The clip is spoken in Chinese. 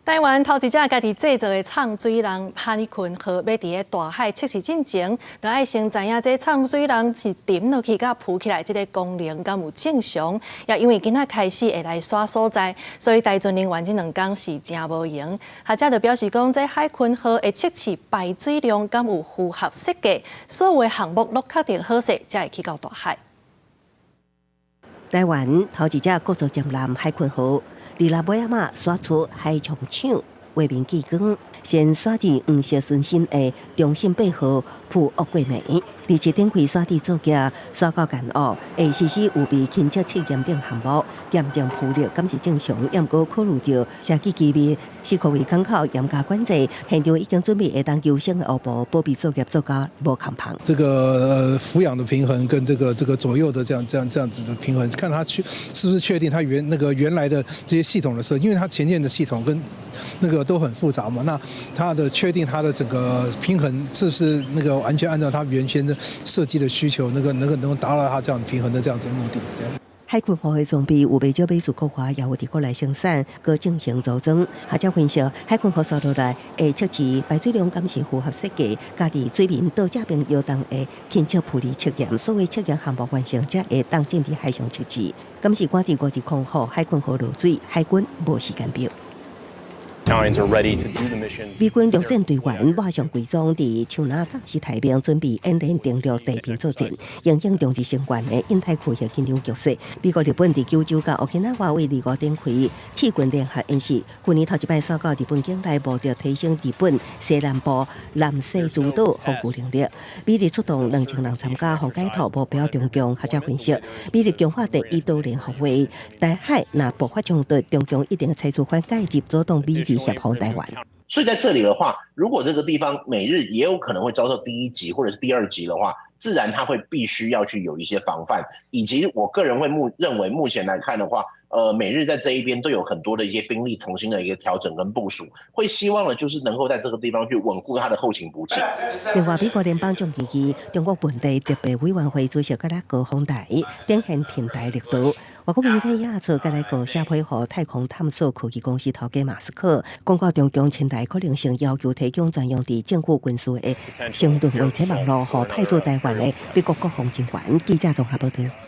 台湾头一只家己制造的畅水龙海鲲号，要伫个大海测试进前，就爱先知影这畅水龙是沉落去甲浮起来，这个功能敢有正常？也因为今仔开始会来刷所在，所以台船人员这2天是真无闲。学者就表示讲，这海鲲号的测试排水量敢有符合设计，所有的项目都确定好势，才会去到大海。台湾头一只国造舰舰海鲲号。伫拉尾仔刷出海冲厂，画面激光，先刷至黄色顺心的中信8号铺恶过暝，而且展开刷伫作业，刷到干哦，会实施有备轻测测验等项目，验证浮力敢是正常，也毋过考虑到社区机密，市科会港口严加管制，现场已经准备会当救生的乌布，保庇作业做到无空旁。这个俯仰的平衡跟这个左右的这样子的平衡，看它是不是确定它原来的这些系统的设计，因为它前面的系统跟那个都很复杂嘛，那它的确定它的整个平衡是不是完全按照它原先的设计的需求，能够达到它这样平衡的这样子的目的。海鲲号的装备有不少美术国外也有伫国内生产，搁进行组装。学者分析，海鲲号刷落来会测试排水量敢是符合设计，家己水面到这边摇动的轻测浮力测验，所有测验项目完成才会当进入海上测试。敢是赶伫5日后，海鲲号落水，海军无时间表。美军陆战队员马上规装伫树林港西太平，准备演练登陆地平作战，应应中日成员的印太区域紧张局势。美国、日本伫九州甲沖縄为25展开铁军联合演习。去年头一摆刷到日本境内，目的提升日本西南部南西诸岛防御能力。美日出动2000人参加，防解套目标中共。学者分析，美日强化第1岛联合会，台海若爆发冲突，中共一定采取反介入，主动美日协防台湾。所以在这里的话，如果这个地方美日也有可能会遭受第1级或者是第2级的话，自然它会必须要去有一些防范，以及我个人会认为目前来看的话，美日在这一边都有很多的一些兵力重新的一个调整跟部署，会希望的就是能够在这个地方去稳固它的后勤补给。另外，美国联邦众议院中国问题特别委员会主席格拉格访台，展现挺台力度。外国媒体也做格拉格写配合太空探索科技公司头家马斯克，公告中共侵台可能性，要求提供专用伫政府军事的相对卫星网络，和派驻台湾的美国国防人员。记者综合报道。